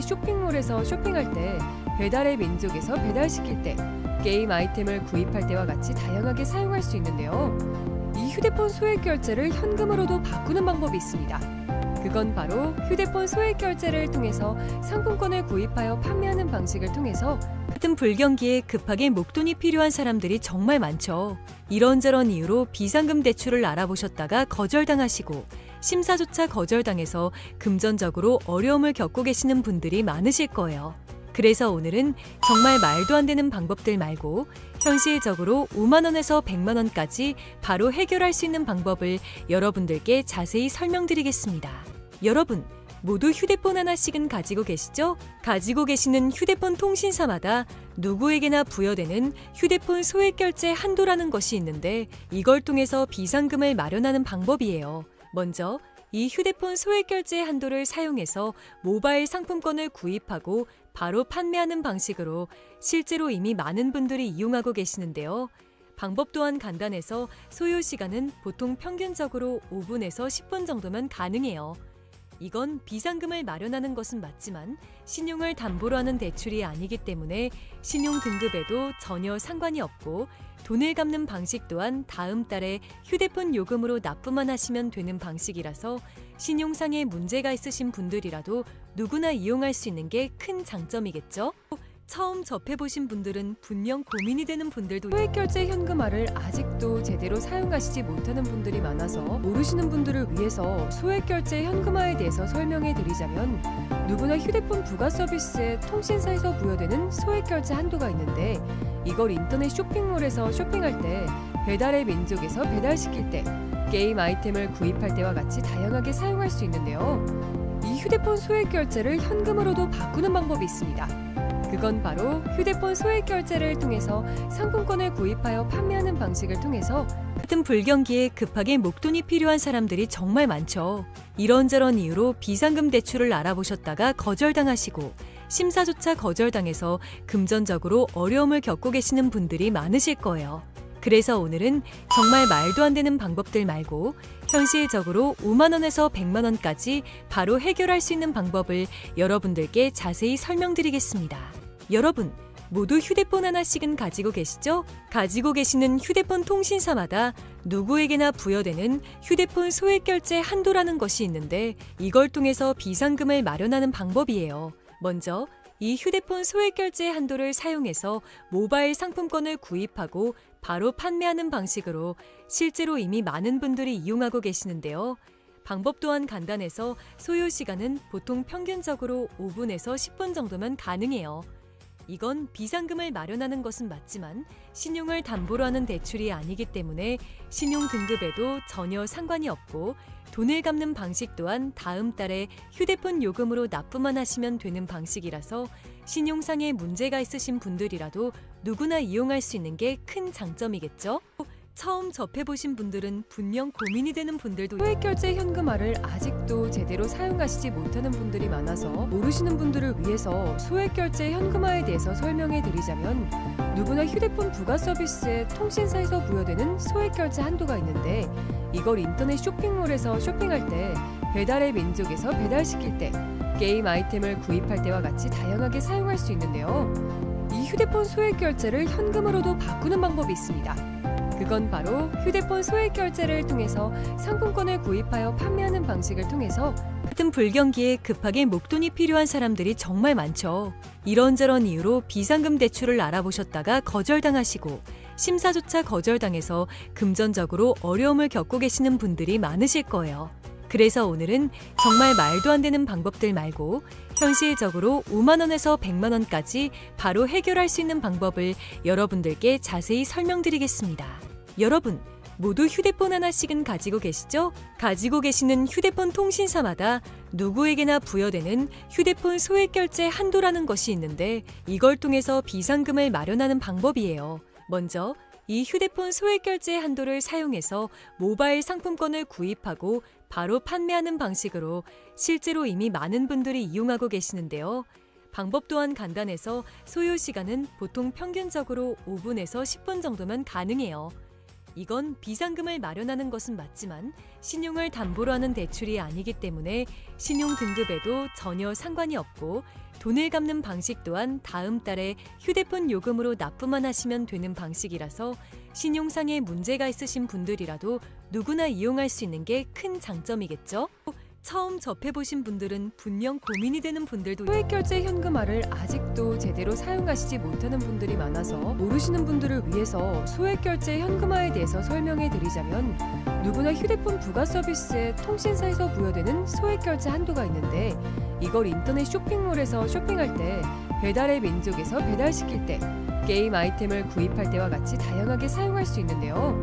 쇼핑몰에서 쇼핑할 때, 배달의 민족에서 배달시킬 때, 게임 아이템을 구입할 때와 같이 다양하게 사용할 수 있는데요. 이 휴대폰 소액 결제를 현금으로도 바꾸는 방법이 있습니다. 그건 바로 휴대폰 소액 결제를 통해서 상품권을 구입하여 판매하는 방식을 통해서 같은 불경기에 급하게 목돈이 필요한 사람들이 정말 많죠. 이런저런 이유로 비상금 대출을 알아보셨다가 거절당하시고 심사조차 거절당해서 금전적으로 어려움을 겪고 계시는 분들이 많으실 거예요. 그래서 오늘은 정말 말도 안 되는 방법들 말고 현실적으로 5만 원에서 100만 원까지 바로 해결할 수 있는 방법을 여러분들께 자세히 설명드리겠습니다. 여러분, 모두 휴대폰 하나씩은 가지고 계시죠? 가지고 계시는 휴대폰 통신사마다 누구에게나 부여되는 휴대폰 소액 결제 한도라는 것이 있는데 이걸 통해서 비상금을 마련하는 방법이에요. 먼저 이 휴대폰 소액 결제 한도를 사용해서 모바일 상품권을 구입하고 바로 판매하는 방식으로 실제로 이미 많은 분들이 이용하고 계시는데요. 방법 또한 간단해서 소요 시간은 보통 평균적으로 5분에서 10분 정도면 가능해요. 이건 비상금을 마련하는 것은 맞지만 신용을 담보로 하는 대출이 아니기 때문에 신용 등급에도 전혀 상관이 없고 돈을 갚는 방식 또한 다음 달에 휴대폰 요금으로 납부만 하시면 되는 방식이라서 신용상의 문제가 있으신 분들이라도 누구나 이용할 수 있는 게 큰 장점이겠죠? 처음 접해보신 분들은 분명 고민이 되는 분들도 소액결제 현금화를 아직도 제대로 사용하시지 못하는 분들이 많아서 모르시는 분들을 위해서 소액결제 현금화에 대해서 설명해 드리자면 누구나 휴대폰 부가 서비스에 통신사에서 부여되는 소액결제 한도가 있는데 이걸 인터넷 쇼핑몰에서 쇼핑할 때, 배달의 민족에서 배달시킬 때, 게임 아이템을 구입할 때와 같이 다양하게 사용할 수 있는데요. 이 휴대폰 소액결제를 현금으로도 바꾸는 방법이 있습니다. 그건 바로 휴대폰 소액 결제를 통해서 상품권을 구입하여 판매하는 방식을 통해서 같은 불경기에 급하게 목돈이 필요한 사람들이 정말 많죠. 이런저런 이유로 비상금 대출을 알아보셨다가 거절당하시고 심사조차 거절당해서 금전적으로 어려움을 겪고 계시는 분들이 많으실 거예요. 그래서 오늘은 정말 말도 안 되는 방법들 말고 현실적으로 5만 원에서 100만 원까지 바로 해결할 수 있는 방법을 여러분들께 자세히 설명드리겠습니다. 여러분, 모두 휴대폰 하나씩은 가지고 계시죠? 가지고 계시는 휴대폰 통신사마다 누구에게나 부여되는 휴대폰 소액 결제 한도라는 것이 있는데 이걸 통해서 비상금을 마련하는 방법이에요. 먼저 이 휴대폰 소액 결제 한도를 사용해서 모바일 상품권을 구입하고 바로 판매하는 방식으로 실제로 이미 많은 분들이 이용하고 계시는데요. 방법 또한 간단해서 소요 시간은 보통 평균적으로 5분에서 10분 정도면 가능해요. 이건 비상금을 마련하는 것은 맞지만 신용을 담보로 하는 대출이 아니기 때문에 신용 등급에도 전혀 상관이 없고 돈을 갚는 방식 또한 다음 달에 휴대폰 요금으로 납부만 하시면 되는 방식이라서 신용상의 문제가 있으신 분들이라도 누구나 이용할 수 있는 게 큰 장점이겠죠? 처음 접해보신 분들은 분명 고민이 되는 분들도 소액결제 현금화를 아직도 제대로 사용하시지 못하는 분들이 많아서 모르시는 분들을 위해서 소액결제 현금화에 대해서 설명해 드리자면 누구나 휴대폰 부가 서비스에 통신사에서 부여되는 소액결제 한도가 있는데 이걸 인터넷 쇼핑몰에서 쇼핑할 때, 배달의 민족에서 배달시킬 때, 게임 아이템을 구입할 때와 같이 다양하게 사용할 수 있는데요. 이 휴대폰 소액 결제를 현금으로도 바꾸는 방법이 있습니다. 그건 바로 휴대폰 소액 결제를 통해서 상품권을 구입하여 판매하는 방식을 통해서 같은 불경기에 급하게 목돈이 필요한 사람들이 정말 많죠. 이런저런 이유로 비상금 대출을 알아보셨다가 거절당하시고 심사조차 거절당해서 금전적으로 어려움을 겪고 계시는 분들이 많으실 거예요. 그래서 오늘은 정말 말도 안 되는 방법들 말고 현실적으로 5만 원에서 100만 원까지 바로 해결할 수 있는 방법을 여러분들께 자세히 설명드리겠습니다. 여러분, 모두 휴대폰 하나씩은 가지고 계시죠? 가지고 계시는 휴대폰 통신사마다 누구에게나 부여되는 휴대폰 소액 결제 한도라는 것이 있는데 이걸 통해서 비상금을 마련하는 방법이에요. 먼저 이 휴대폰 소액 결제 한도를 사용해서 모바일 상품권을 구입하고 바로 판매하는 방식으로 실제로 이미 많은 분들이 이용하고 계시는데요. 방법 또한 간단해서 소요 시간은 보통 평균적으로 5분에서 10분 정도면 가능해요. 이건 비상금을 마련하는 것은 맞지만 신용을 담보로 하는 대출이 아니기 때문에 신용 등급에도 전혀 상관이 없고 돈을 갚는 방식 또한 다음 달에 휴대폰 요금으로 납부만 하시면 되는 방식이라서 신용상의 문제가 있으신 분들이라도 누구나 이용할 수 있는 게 큰 장점이겠죠? 처음 접해보신 분들은 분명 고민이 되는 분들도 소액결제 현금화를 아직도 제대로 사용하시지 못하는 분들이 많아서 모르시는 분들을 위해서 소액결제 현금화에 대해서 설명해 드리자면 누구나 휴대폰 부가 서비스에 통신사에서 부여되는 소액결제 한도가 있는데 이걸 인터넷 쇼핑몰에서 쇼핑할 때 배달의 민족에서 배달시킬 때 게임 아이템을 구입할 때와 같이 다양하게 사용할 수 있는데요.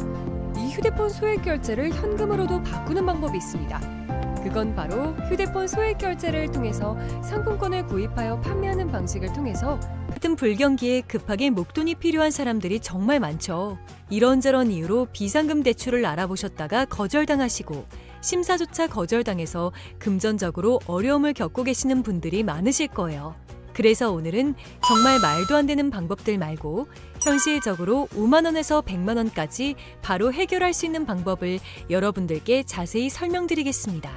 이 휴대폰 소액결제를 현금으로도 바꾸는 방법이 있습니다. 그건 바로 휴대폰 소액결제를 통해서 상품권을 구입하여 판매하는 방식을 통해서 같은 불경기에 급하게 목돈이 필요한 사람들이 정말 많죠. 이런저런 이유로 비상금 대출을 알아보셨다가 거절당하시고 심사조차 거절당해서 금전적으로 어려움을 겪고 계시는 분들이 많으실 거예요. 그래서 오늘은 정말 말도 안 되는 방법들 말고 현실적으로 5만 원에서 100만 원까지 바로 해결할 수 있는 방법을 여러분들께 자세히 설명드리겠습니다.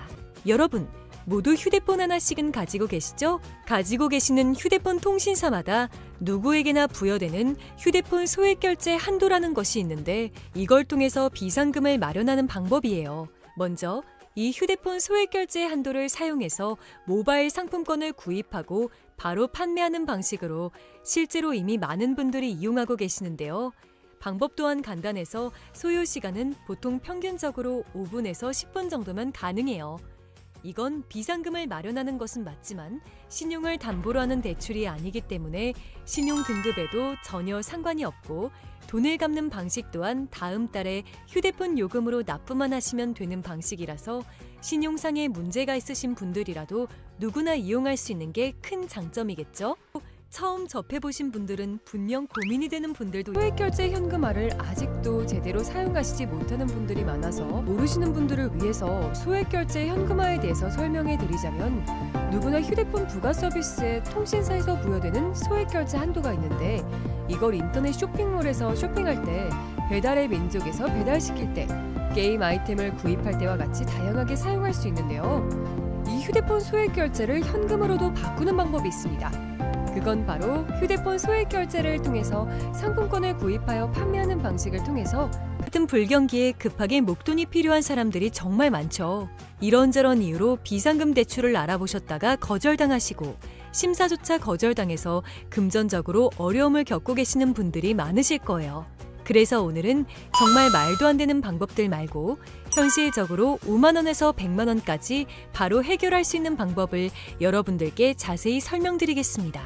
여러분, 모두 휴대폰 하나씩은 가지고 계시죠? 가지고 계시는 휴대폰 통신사마다 누구에게나 부여되는 휴대폰 소액결제 한도라는 것이 있는데 이걸 통해서 비상금을 마련하는 방법이에요. 먼저 이 휴대폰 소액결제 한도를 사용해서 모바일 상품권을 구입하고 바로 판매하는 방식으로 실제로 이미 많은 분들이 이용하고 계시는데요. 방법 또한 간단해서 소요 시간은 보통 평균적으로 5분에서 10분 정도면 가능해요. 이건 비상금을 마련하는 것은 맞지만 신용을 담보로 하는 대출이 아니기 때문에 신용 등급에도 전혀 상관이 없고 돈을 갚는 방식 또한 다음 달에 휴대폰 요금으로 납부만 하시면 되는 방식이라서 신용상의 문제가 있으신 분들이라도 누구나 이용할 수 있는 게 큰 장점이겠죠? 처음 접해보신 분들은 분명 고민이 되는 분들도 소액결제 현금화를 아직도 제대로 사용하시지 못하는 분들이 많아서 모르시는 분들을 위해서 소액결제 현금화에 대해서 설명해 드리자면 누구나 휴대폰 부가 서비스에 통신사에서 부여되는 소액결제 한도가 있는데 이걸 인터넷 쇼핑몰에서 쇼핑할 때 배달의 민족에서 배달시킬 때 게임 아이템을 구입할 때와 같이 다양하게 사용할 수 있는데요. 이 휴대폰 소액결제를 현금으로도 바꾸는 방법이 있습니다. 그건 바로 휴대폰 소액결제를 통해서 상품권을 구입하여 판매하는 방식을 통해서 같은 불경기에 급하게 목돈이 필요한 사람들이 정말 많죠. 이런저런 이유로 비상금 대출을 알아보셨다가 거절당하시고 심사조차 거절당해서 금전적으로 어려움을 겪고 계시는 분들이 많으실 거예요. 그래서 오늘은 정말 말도 안 되는 방법들 말고 현실적으로 5만 원에서 100만 원까지 바로 해결할 수 있는 방법을 여러분들께 자세히 설명드리겠습니다.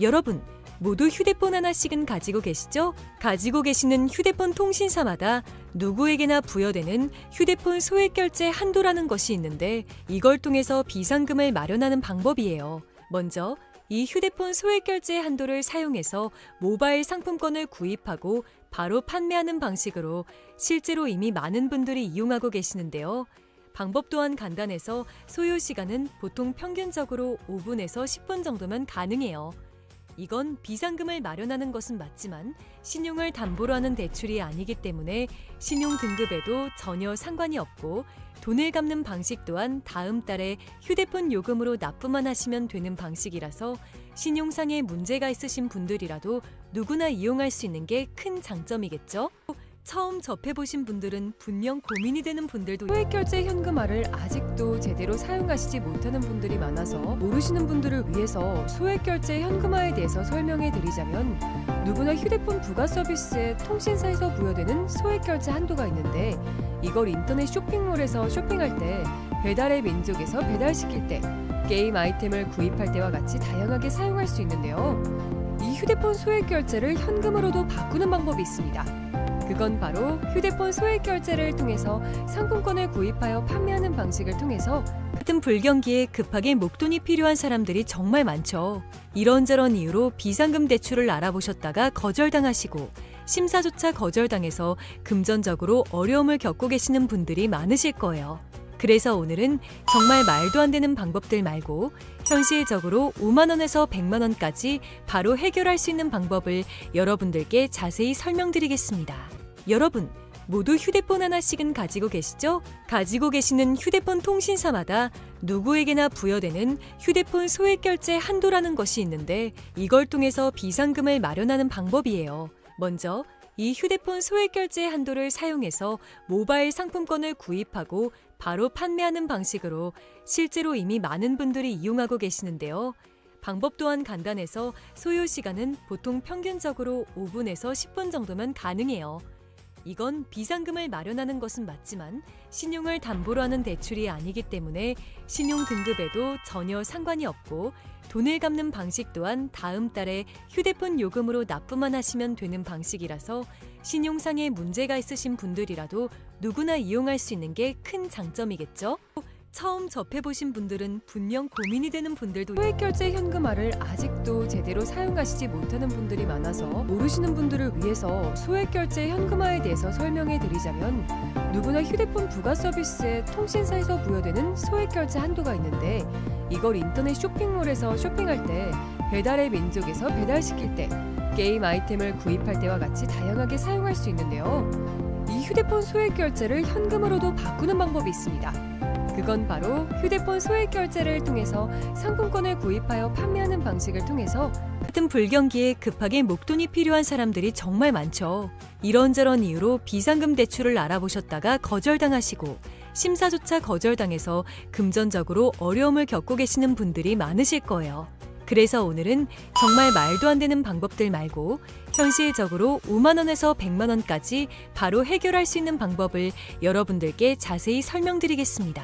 여러분, 모두 휴대폰 하나씩은 가지고 계시죠? 가지고 계시는 휴대폰 통신사마다 누구에게나 부여되는 휴대폰 소액결제 한도라는 것이 있는데 이걸 통해서 비상금을 마련하는 방법이에요. 먼저 이 휴대폰 소액결제 한도를 사용해서 모바일 상품권을 구입하고 바로 판매하는 방식으로 실제로 이미 많은 분들이 이용하고 계시는데요. 방법 또한 간단해서 소요 시간은 보통 평균적으로 5분에서 10분 정도면 가능해요. 이건 비상금을 마련하는 것은 맞지만 신용을 담보로 하는 대출이 아니기 때문에 신용 등급에도 전혀 상관이 없고 돈을 갚는 방식 또한 다음 달에 휴대폰 요금으로 납부만 하시면 되는 방식이라서 신용상의 문제가 있으신 분들이라도 누구나 이용할 수 있는 게 큰 장점이겠죠? 처음 접해보신 분들은 분명 고민이 되는 분들도 소액결제 현금화를 아직도 제대로 사용하시지 못하는 분들이 많아서 모르시는 분들을 위해서 소액결제 현금화에 대해서 설명해 드리자면 누구나 휴대폰 부가 서비스에 통신사에서 부여되는 소액결제 한도가 있는데 이걸 인터넷 쇼핑몰에서 쇼핑할 때 배달의 민족에서 배달시킬 때 게임 아이템을 구입할 때와 같이 다양하게 사용할 수 있는데요. 이 휴대폰 소액결제를 현금으로도 바꾸는 방법이 있습니다. 그건 바로 휴대폰 소액결제를 통해서 상품권을 구입하여 판매하는 방식을 통해서 같은 불경기에 급하게 목돈이 필요한 사람들이 정말 많죠. 이런저런 이유로 비상금 대출을 알아보셨다가 거절당하시고 심사조차 거절당해서 금전적으로 어려움을 겪고 계시는 분들이 많으실 거예요. 그래서 오늘은 정말 말도 안 되는 방법들 말고 현실적으로 5만 원에서 100만 원까지 바로 해결할 수 있는 방법을 여러분들께 자세히 설명드리겠습니다. 여러분, 모두 휴대폰 하나씩은 가지고 계시죠? 가지고 계시는 휴대폰 통신사마다 누구에게나 부여되는 휴대폰 소액 결제 한도라는 것이 있는데 이걸 통해서 비상금을 마련하는 방법이에요. 먼저 이 휴대폰 소액 결제 한도를 사용해서 모바일 상품권을 구입하고 바로 판매하는 방식으로 실제로 이미 많은 분들이 이용하고 계시는데요. 방법 또한 간단해서 소요 시간은 보통 평균적으로 5분에서 10분 정도면 가능해요. 이건 비상금을 마련하는 것은 맞지만 신용을 담보로 하는 대출이 아니기 때문에 신용 등급에도 전혀 상관이 없고 돈을 갚는 방식 또한 다음 달에 휴대폰 요금으로 납부만 하시면 되는 방식이라서 신용상에 문제가 있으신 분들이라도 누구나 이용할 수 있는 게 큰 장점이겠죠? 처음 접해보신 분들은 분명 고민이 되는 분들도 소액결제 현금화를 아직도 제대로 사용하시지 못하는 분들이 많아서 모르시는 분들을 위해서 소액결제 현금화에 대해서 설명해 드리자면 누구나 휴대폰 부가 서비스에 통신사에서 부여되는 소액결제 한도가 있는데 이걸 인터넷 쇼핑몰에서 쇼핑할 때 배달의 민족에서 배달시킬 때 게임 아이템을 구입할 때와 같이 다양하게 사용할 수 있는데요. 이 휴대폰 소액결제를 현금으로도 바꾸는 방법이 있습니다. 그건 바로 휴대폰 소액 결제를 통해서 상품권을 구입하여 판매하는 방식을 통해서 같은 불경기에 급하게 목돈이 필요한 사람들이 정말 많죠. 이런저런 이유로 비상금 대출을 알아보셨다가 거절당하시고 심사조차 거절당해서 금전적으로 어려움을 겪고 계시는 분들이 많으실 거예요. 그래서 오늘은 정말 말도 안 되는 방법들 말고 현실적으로 5만 원에서 100만 원까지 바로 해결할 수 있는 방법을 여러분들께 자세히 설명드리겠습니다.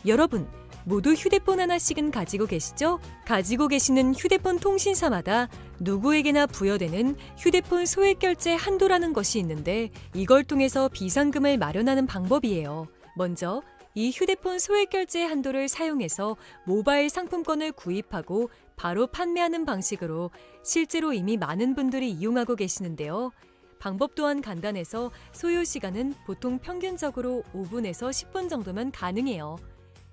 여러분, 모두 휴대폰 하나씩은 가지고 계시죠? 가지고 계시는 휴대폰 통신사마다 누구에게나 부여되는 휴대폰 소액 결제 한도라는 것이 있는데 이걸 통해서 비상금을 마련하는 방법이에요. 먼저 이 휴대폰 소액 결제 한도를 사용해서 모바일 상품권을 구입하고 바로 판매하는 방식으로 실제로 이미 많은 분들이 이용하고 계시는데요. 방법 또한 간단해서 소요 시간은 보통 평균적으로 5분에서 10분 정도면 가능해요.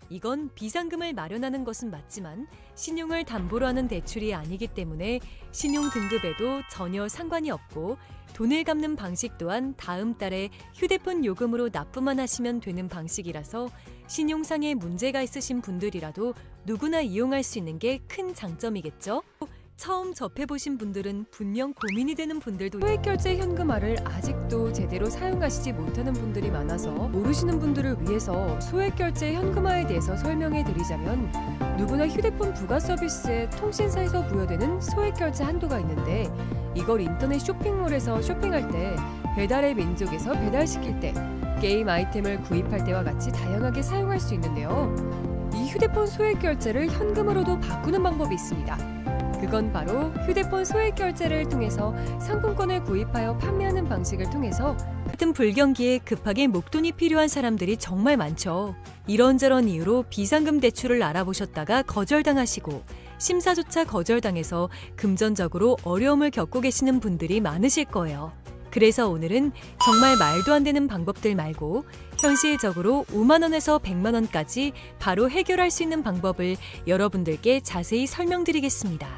이건 비상금을 마련하는 것은 맞지만 신용을 담보로 하는 대출이 아니기 때문에 신용 등급에도 전혀 상관이 없고 돈을 갚는 방식 또한 다음 달에 휴대폰 요금으로 납부만 하시면 되는 방식이라서 신용상에 문제가 있으신 분들이라도 누구나 이용할 수 있는 게 큰 장점이겠죠? 처음 접해보신 분들은 분명 고민이 되는 분들도 소액결제 현금화를 아직도 제대로 사용하시지 못하는 분들이 많아서 모르시는 분들을 위해서 소액결제 현금화에 대해서 설명해 드리자면 누구나 휴대폰 부가 서비스에 통신사에서 부여되는 소액결제 한도가 있는데 이걸 인터넷 쇼핑몰에서 쇼핑할 때 배달의 민족에서 배달시킬 때 게임 아이템을 구입할 때와 같이 다양하게 사용할 수 있는데요. 이 휴대폰 소액결제를 현금으로도 바꾸는 방법이 있습니다. 그건 바로 휴대폰 소액 결제를 통해서 상품권을 구입하여 판매하는 방식을 통해서 같은 불경기에 급하게 목돈이 필요한 사람들이 정말 많죠. 이런저런 이유로 비상금 대출을 알아보셨다가 거절당하시고 심사조차 거절당해서 금전적으로 어려움을 겪고 계시는 분들이 많으실 거예요. 그래서 오늘은 정말 말도 안 되는 방법들 말고 현실적으로 5만 원에서 100만 원까지 바로 해결할 수 있는 방법을 여러분들께 자세히 설명드리겠습니다.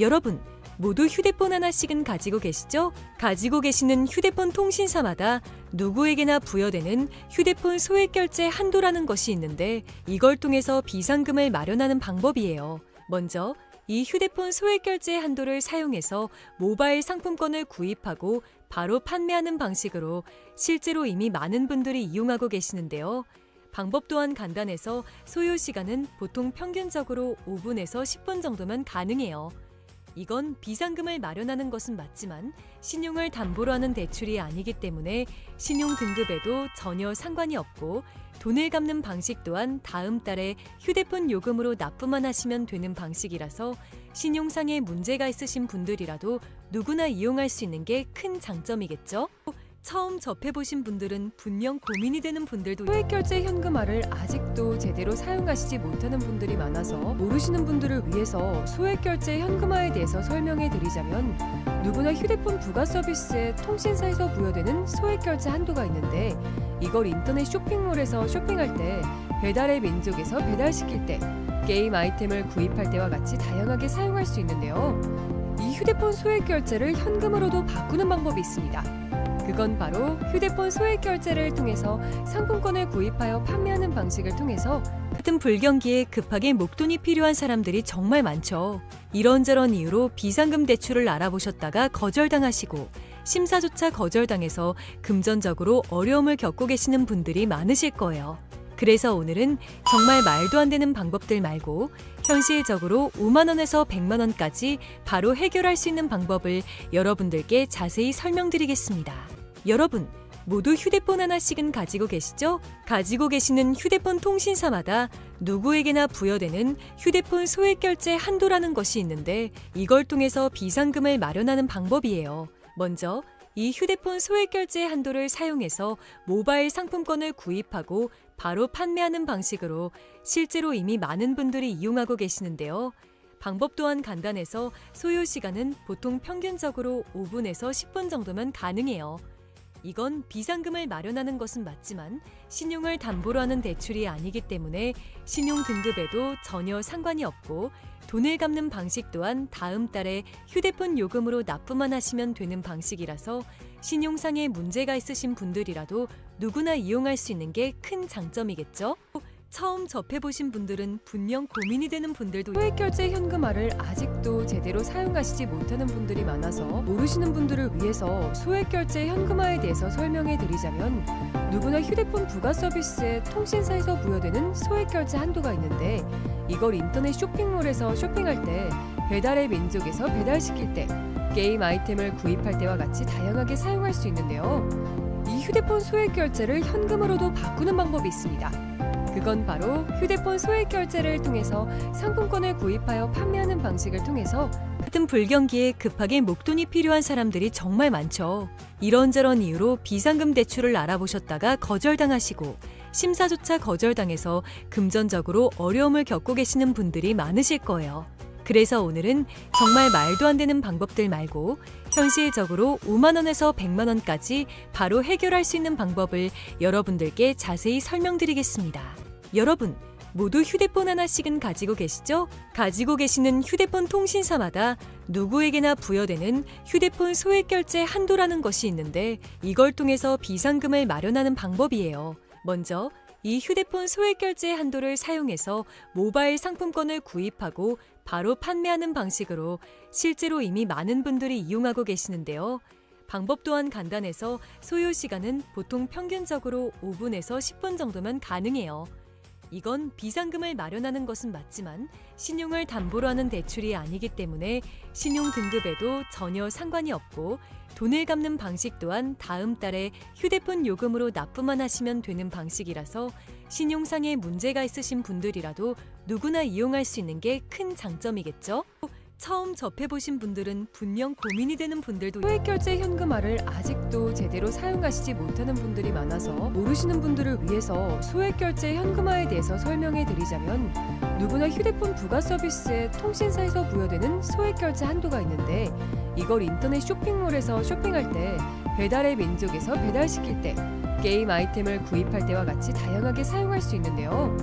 여러분, 모두 휴대폰 하나씩은 가지고 계시죠? 가지고 계시는 휴대폰 통신사마다 누구에게나 부여되는 휴대폰 소액 결제 한도라는 것이 있는데 이걸 통해서 비상금을 마련하는 방법이에요. 먼저 이 휴대폰 소액 결제 한도를 사용해서 모바일 상품권을 구입하고 바로 판매하는 방식으로 실제로 이미 많은 분들이 이용하고 계시는데요. 방법 또한 간단해서 소요 시간은 보통 평균적으로 5분에서 10분 정도면 가능해요. 이건 비상금을 마련하는 것은 맞지만 신용을 담보로 하는 대출이 아니기 때문에 신용 등급에도 전혀 상관이 없고 돈을 갚는 방식 또한 다음 달에 휴대폰 요금으로 납부만 하시면 되는 방식이라서 신용상에 문제가 있으신 분들이라도 누구나 이용할 수 있는 게 큰 장점이겠죠? 처음 접해보신 분들은 분명 고민이 되는 분들도 소액결제 현금화를 아직도 제대로 사용하시지 못하는 분들이 많아서 모르시는 분들을 위해서 소액결제 현금화에 대해서 설명해 드리자면 누구나 휴대폰 부가 서비스에 통신사에서 부여되는 소액결제 한도가 있는데 이걸 인터넷 쇼핑몰에서 쇼핑할 때 배달의 민족에서 배달시킬 때 게임 아이템을 구입할 때와 같이 다양하게 사용할 수 있는데요. 이 휴대폰 소액결제를 현금으로도 바꾸는 방법이 있습니다. 그건 바로 휴대폰 소액 결제를 통해서 상품권을 구입하여 판매하는 방식을 통해서 같은 불경기에 급하게 목돈이 필요한 사람들이 정말 많죠. 이런저런 이유로 비상금 대출을 알아보셨다가 거절당하시고 심사조차 거절당해서 금전적으로 어려움을 겪고 계시는 분들이 많으실 거예요. 그래서 오늘은 정말 말도 안 되는 방법들 말고 현실적으로 5만 원에서 100만 원까지 바로 해결할 수 있는 방법을 여러분들께 자세히 설명드리겠습니다. 여러분, 모두 휴대폰 하나씩은 가지고 계시죠? 가지고 계시는 휴대폰 통신사마다 누구에게나 부여되는 휴대폰 소액 결제 한도라는 것이 있는데 이걸 통해서 비상금을 마련하는 방법이에요. 먼저 이 휴대폰 소액 결제 한도를 사용해서 모바일 상품권을 구입하고 바로 판매하는 방식으로 실제로 이미 많은 분들이 이용하고 계시는데요. 방법 또한 간단해서 소요 시간은 보통 평균적으로 5분에서 10분 정도면 가능해요. 이건 비상금을 마련하는 것은 맞지만 신용을 담보로 하는 대출이 아니기 때문에 신용 등급에도 전혀 상관이 없고 돈을 갚는 방식 또한 다음 달에 휴대폰 요금으로 납부만 하시면 되는 방식이라서 신용상에 문제가 있으신 분들이라도 누구나 이용할 수 있는 게 큰 장점이겠죠? 처음 접해보신 분들은 분명 고민이 되는 분들도 소액결제 현금화를 아직도 제대로 사용하시지 못하는 분들이 많아서 모르시는 분들을 위해서 소액결제 현금화에 대해서 설명해 드리자면 누구나 휴대폰 부가 서비스에 통신사에서 부여되는 소액결제 한도가 있는데 이걸 인터넷 쇼핑몰에서 쇼핑할 때 배달의 민족에서 배달시킬 때 게임 아이템을 구입할 때와 같이 다양하게 사용할 수 있는데요. 이 휴대폰 소액결제를 현금으로도 바꾸는 방법이 있습니다. 그건 바로 휴대폰 소액 결제를 통해서 상품권을 구입하여 판매하는 방식을 통해서 같은 불경기에 급하게 목돈이 필요한 사람들이 정말 많죠. 이런저런 이유로 비상금 대출을 알아보셨다가 거절당하시고 심사조차 거절당해서 금전적으로 어려움을 겪고 계시는 분들이 많으실 거예요. 그래서 오늘은 정말 말도 안 되는 방법들 말고 현실적으로 5만 원에서 100만 원까지 바로 해결할 수 있는 방법을 여러분들께 자세히 설명드리겠습니다. 여러분, 모두 휴대폰 하나씩은 가지고 계시죠? 가지고 계시는 휴대폰 통신사마다 누구에게나 부여되는 휴대폰 소액 결제 한도라는 것이 있는데 이걸 통해서 비상금을 마련하는 방법이에요. 먼저 이 휴대폰 소액 결제 한도를 사용해서 모바일 상품권을 구입하고 바로 판매하는 방식으로 실제로 이미 많은 분들이 이용하고 계시는데요. 방법 또한 간단해서 소요 시간은 보통 평균적으로 5분에서 10분 정도면 가능해요. 이건 비상금을 마련하는 것은 맞지만 신용을 담보로 하는 대출이 아니기 때문에 신용 등급에도 전혀 상관이 없고 돈을 갚는 방식 또한 다음 달에 휴대폰 요금으로 납부만 하시면 되는 방식이라서 신용상에 문제가 있으신 분들이라도 누구나 이용할 수 있는 게 큰 장점이겠죠? 처음 접해보신 분들은 분명 고민이 되는 분들도 소액결제 현금화를 아직도 제대로 사용하시지 못하는 분들이 많아서 모르시는 분들을 위해서 소액결제 현금화에 대해서 설명해 드리자면 누구나 휴대폰 부가 서비스에 통신사에서 부여되는 소액결제 한도가 있는데 이걸 인터넷 쇼핑몰에서 쇼핑할 때 배달의 민족에서 배달시킬 때 게임 아이템을 구입할 때와 같이 다양하게 사용할 수 있는데요.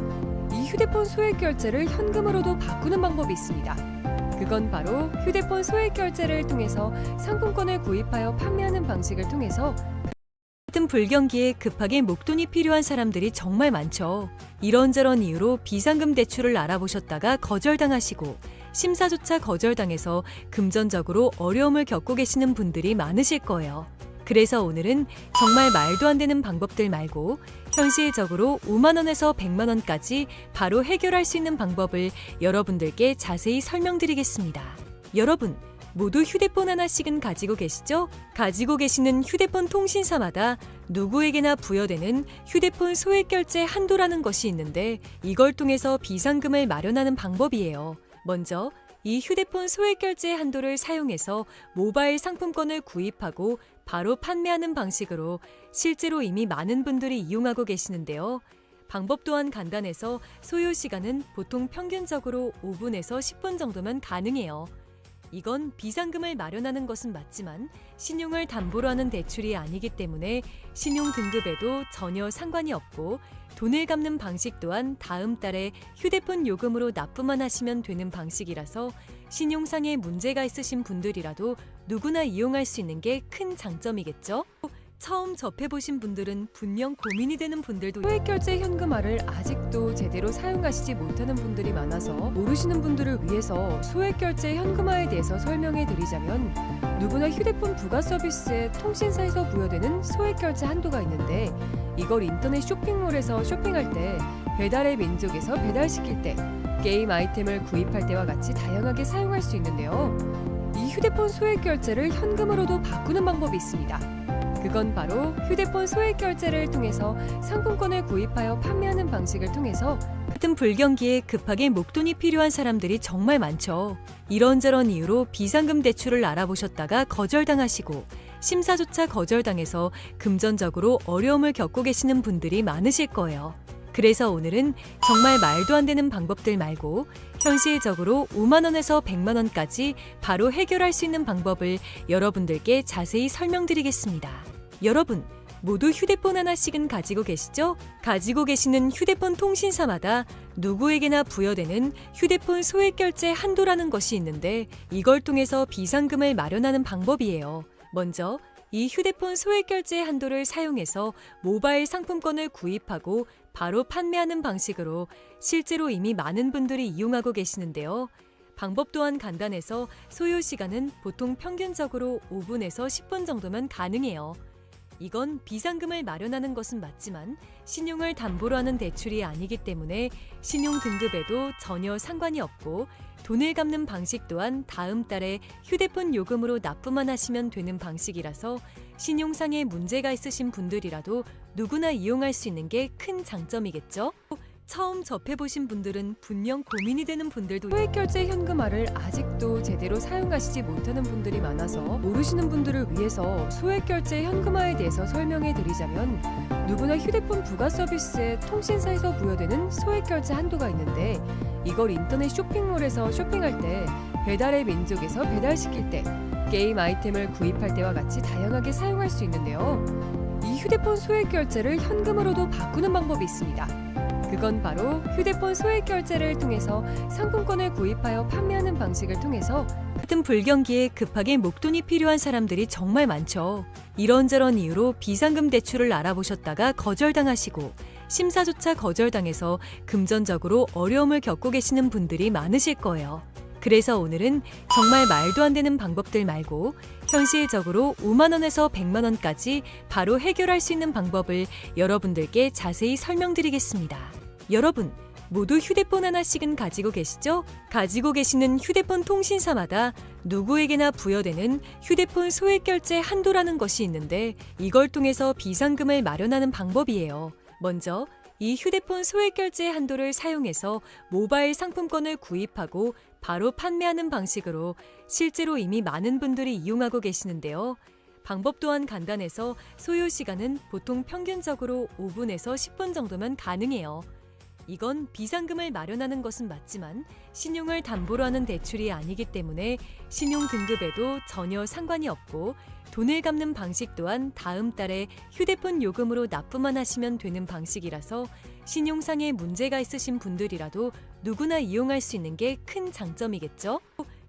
이 휴대폰 소액결제를 현금으로도 바꾸는 방법이 있습니다. 그건 바로 휴대폰 소액 결제를 통해서 상품권을 구입하여 판매하는 방식을 통해서 같은 불경기에 급하게 목돈이 필요한 사람들이 정말 많죠. 이런저런 이유로 비상금 대출을 알아보셨다가 거절당하시고 심사조차 거절당해서 금전적으로 어려움을 겪고 계시는 분들이 많으실 거예요. 그래서 오늘은 정말 말도 안 되는 방법들 말고 현실적으로 5만 원에서 100만 원까지 바로 해결할 수 있는 방법을 여러분들께 자세히 설명드리겠습니다. 여러분, 모두 휴대폰 하나씩은 가지고 계시죠? 가지고 계시는 휴대폰 통신사마다 누구에게나 부여되는 휴대폰 소액 결제 한도라는 것이 있는데 이걸 통해서 비상금을 마련하는 방법이에요. 먼저 이 휴대폰 소액 결제 한도를 사용해서 모바일 상품권을 구입하고 바로 판매하는 방식으로 실제로 이미 많은 분들이 이용하고 계시는데요. 방법 또한 간단해서 소요 시간은 보통 평균적으로 5분에서 10분 정도면 가능해요. 이건 비상금을 마련하는 것은 맞지만 신용을 담보로 하는 대출이 아니기 때문에 신용 등급에도 전혀 상관이 없고 돈을 갚는 방식 또한 다음 달에 휴대폰 요금으로 납부만 하시면 되는 방식이라서 신용상에 문제가 있으신 분들이라도 누구나 이용할 수 있는 게 큰 장점이겠죠? 처음 접해보신 분들은 분명 고민이 되는 분들도 소액결제 현금화를 아직도 제대로 사용하시지 못하는 분들이 많아서 모르시는 분들을 위해서 소액결제 현금화에 대해서 설명해 드리자면 누구나 휴대폰 부가 서비스에 통신사에서 부여되는 소액결제 한도가 있는데 이걸 인터넷 쇼핑몰에서 쇼핑할 때 배달의 민족에서 배달시킬 때 게임 아이템을 구입할 때와 같이 다양하게 사용할 수 있는데요. 이 휴대폰 소액결제를 현금으로도 바꾸는 방법이 있습니다. 그건 바로 휴대폰 소액결제를 통해서 상품권을 구입하여 판매하는 방식을 통해서 같은 불경기에 급하게 목돈이 필요한 사람들이 정말 많죠. 이런저런 이유로 비상금 대출을 알아보셨다가 거절당하시고 심사조차 거절당해서 금전적으로 어려움을 겪고 계시는 분들이 많으실 거예요. 그래서 오늘은 정말 말도 안 되는 방법들 말고 현실적으로 5만 원에서 100만 원까지 바로 해결할 수 있는 방법을 여러분들께 자세히 설명드리겠습니다. 여러분, 모두 휴대폰 하나씩은 가지고 계시죠? 가지고 계시는 휴대폰 통신사마다 누구에게나 부여되는 휴대폰 소액결제 한도라는 것이 있는데 이걸 통해서 비상금을 마련하는 방법이에요. 먼저 이 휴대폰 소액결제 한도를 사용해서 모바일 상품권을 구입하고 바로 판매하는 방식으로 실제로 이미 많은 분들이 이용하고 계시는데요. 방법 또한 간단해서 소요 시간은 보통 평균적으로 5분에서 10분 정도면 가능해요. 이건 비상금을 마련하는 것은 맞지만 신용을 담보로 하는 대출이 아니기 때문에 신용 등급에도 전혀 상관이 없고 돈을 갚는 방식 또한 다음 달에 휴대폰 요금으로 납부만 하시면 되는 방식이라서 신용상의 문제가 있으신 분들이라도 누구나 이용할 수 있는 게 큰 장점이겠죠? 처음 접해보신 분들은 분명 고민이 되는 분들도 소액결제 현금화를 아직도 제대로 사용하시지 못하는 분들이 많아서 모르시는 분들을 위해서 소액결제 현금화에 대해서 설명해 드리자면 누구나 휴대폰 부가 서비스에 통신사에서 부여되는 소액결제 한도가 있는데 이걸 인터넷 쇼핑몰에서 쇼핑할 때 배달의 민족에서 배달시킬 때 게임 아이템을 구입할 때와 같이 다양하게 사용할 수 있는데요. 이 휴대폰 소액결제를 현금으로도 바꾸는 방법이 있습니다. 그건 바로 휴대폰 소액결제를 통해서 상품권을 구입하여 판매하는 방식을 통해서 같은 불경기에 급하게 목돈이 필요한 사람들이 정말 많죠. 이런저런 이유로 비상금 대출을 알아보셨다가 거절당하시고 심사조차 거절당해서 금전적으로 어려움을 겪고 계시는 분들이 많으실 거예요. 그래서 오늘은 정말 말도 안 되는 방법들 말고 현실적으로 5만 원에서 100만 원까지 바로 해결할 수 있는 방법을 여러분들께 자세히 설명드리겠습니다. 여러분, 모두 휴대폰 하나씩은 가지고 계시죠? 가지고 계시는 휴대폰 통신사마다 누구에게나 부여되는 휴대폰 소액결제 한도라는 것이 있는데 이걸 통해서 비상금을 마련하는 방법이에요. 먼저 이 휴대폰 소액결제 한도를 사용해서 모바일 상품권을 구입하고 바로 판매하는 방식으로 실제로 이미 많은 분들이 이용하고 계시는데요. 방법 또한 간단해서 소요 시간은 보통 평균적으로 5분에서 10분 정도면 가능해요. 이건 비상금을 마련하는 것은 맞지만 신용을 담보로 하는 대출이 아니기 때문에 신용 등급에도 전혀 상관이 없고 돈을 갚는 방식 또한 다음 달에 휴대폰 요금으로 납부만 하시면 되는 방식이라서 신용상의 문제가 있으신 분들이라도 누구나 이용할 수 있는 게 큰 장점이겠죠?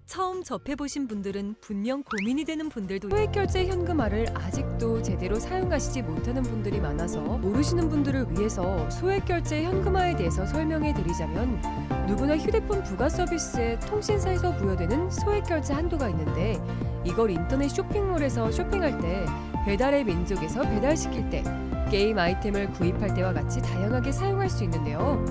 처음 접해보신 분들은 분명 고민이 되는 분들도 소액결제 현금화를 아직도 제대로 사용하시지 못하는 분들이 많아서 모르시는 분들을 위해서 소액결제 현금화에 대해서 설명해 드리자면 누구나 휴대폰 부가 서비스에 통신사에서 부여되는 소액결제 한도가 있는데 이걸 인터넷 쇼핑몰에서 쇼핑할 때 배달의 민족에서 배달시킬 때 게임 아이템을 구입할 때와 같이 다양하게 사용할 수 있는데요.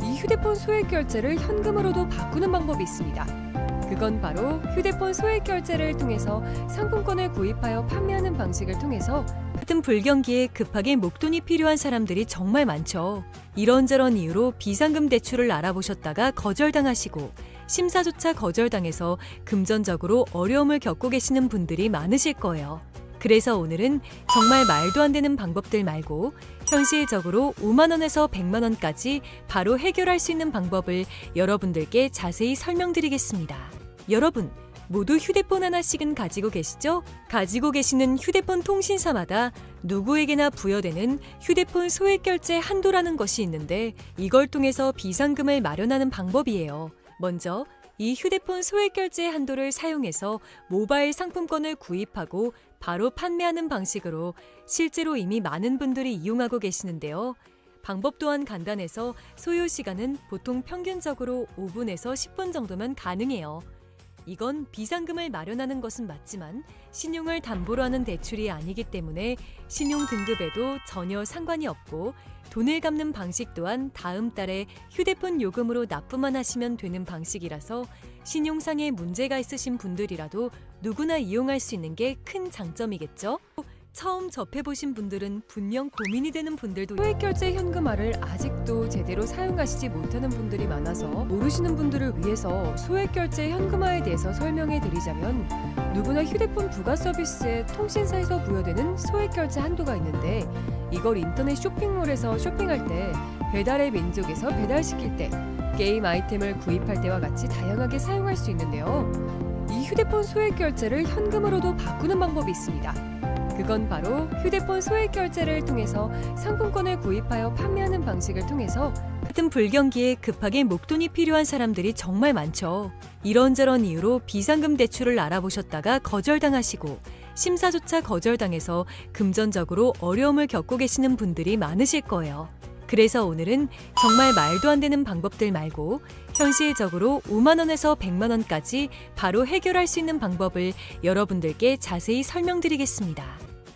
이 휴대폰 소액결제를 현금으로도 바꾸는 방법이 있습니다. 그건 바로 휴대폰 소액결제를 통해서 상품권을 구입하여 판매하는 방식을 통해서 같은 불경기에 급하게 목돈이 필요한 사람들이 정말 많죠. 이런저런 이유로 비상금 대출을 알아보셨다가 거절당하시고 심사조차 거절당해서 금전적으로 어려움을 겪고 계시는 분들이 많으실 거예요. 그래서 오늘은 정말 말도 안 되는 방법들 말고 현실적으로 5만 원에서 100만 원까지 바로 해결할 수 있는 방법을 여러분들께 자세히 설명드리겠습니다. 여러분, 모두 휴대폰 하나씩은 가지고 계시죠? 가지고 계시는 휴대폰 통신사마다 누구에게나 부여되는 휴대폰 소액결제 한도라는 것이 있는데 이걸 통해서 비상금을 마련하는 방법이에요. 먼저 이 휴대폰 소액결제 한도를 사용해서 모바일 상품권을 구입하고 바로 판매하는 방식으로 실제로 이미 많은 분들이 이용하고 계시는데요. 방법 또한 간단해서 소요 시간은 보통 평균적으로 5분에서 10분 정도면 가능해요. 이건 비상금을 마련하는 것은 맞지만 신용을 담보로 하는 대출이 아니기 때문에 신용 등급에도 전혀 상관이 없고 돈을 갚는 방식 또한 다음 달에 휴대폰 요금으로 납부만 하시면 되는 방식이라서 신용상에 문제가 있으신 분들이라도 누구나 이용할 수 있는 게 큰 장점이겠죠? 처음 접해보신 분들은 분명 고민이 되는 분들도 소액결제 현금화를 아직도 제대로 사용하시지 못하는 분들이 많아서 모르시는 분들을 위해서 소액결제 현금화에 대해서 설명해 드리자면 누구나 휴대폰 부가 서비스에 통신사에서 부여되는 소액결제 한도가 있는데 이걸 인터넷 쇼핑몰에서 쇼핑할 때 배달의 민족에서 배달시킬 때 게임 아이템을 구입할 때와 같이 다양하게 사용할 수 있는데요. 이 휴대폰 소액결제를 현금으로도 바꾸는 방법이 있습니다. 그건 바로 휴대폰 소액결제를 통해서 상품권을 구입하여 판매하는 방식을 통해서 같은 불경기에 급하게 목돈이 필요한 사람들이 정말 많죠. 이런저런 이유로 비상금 대출을 알아보셨다가 거절당하시고 심사조차 거절당해서 금전적으로 어려움을 겪고 계시는 분들이 많으실 거예요. 그래서 오늘은 정말 말도 안 되는 방법들 말고 현실적으로 5만 원에서 100만 원까지 바로 해결할 수 있는 방법을 여러분들께 자세히 설명드리겠습니다.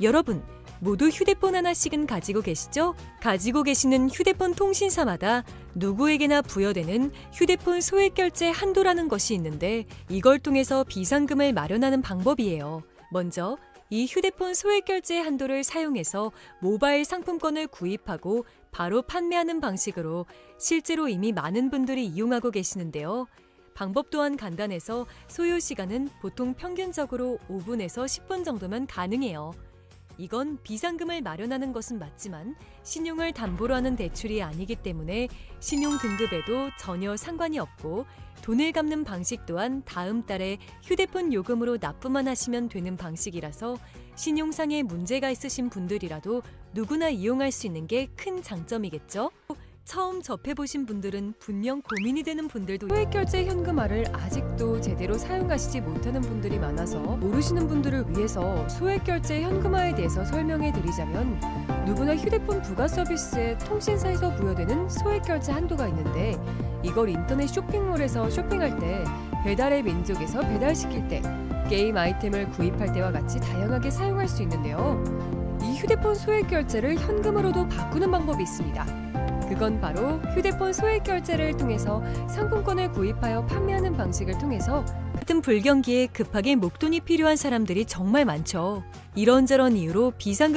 여러분, 모두 휴대폰 하나씩은 가지고 계시죠? 가지고 계시는 휴대폰 통신사마다 누구에게나 부여되는 휴대폰 소액결제 한도라는 것이 있는데 이걸 통해서 비상금을 마련하는 방법이에요. 먼저 이 휴대폰 소액결제 한도를 사용해서 모바일 상품권을 구입하고 바로 판매하는 방식으로 실제로 이미 많은 분들이 이용하고 계시는데요. 방법 또한 간단해서 소요 시간은 보통 평균적으로 5분에서 10분 정도면 가능해요. 이건 비상금을 마련하는 것은 맞지만 신용을 담보로 하는 대출이 아니기 때문에 신용 등급에도 전혀 상관이 없고 돈을 갚는 방식 또한 다음 달에 휴대폰 요금으로 납부만 하시면 되는 방식이라서 신용상에 문제가 있으신 분들이라도 누구나 이용할 수 있는 게 큰 장점이겠죠? 처음 접해보신 분들은 분명 고민이 되는 분들도 소액결제 현금화를 아직도 제대로 사용하시지 못하는 분들이 많아서 모르시는 분들을 위해서 소액결제 현금화에 대해서 설명해 드리자면 누구나 휴대폰 부가 서비스에 통신사에서 부여되는 소액결제 한도가 있는데 이걸 인터넷 쇼핑몰에서 쇼핑할 때 배달의 민족에서 배달시킬 때 게임 아이템을 구입할 때와 같이 다양하게 사용할 수 있는데요. 이 휴대폰 소액결제를 현금으로도 바꾸는 방법이 있습니다. 그건 바로 휴대폰 소액결제를 통해서 상품권을 구입하여 판매하는 방식을 통해서 같은 불경기에 급하게 목돈이 필요한 사람들이 정말 많죠. 이런저런 이유로 비상금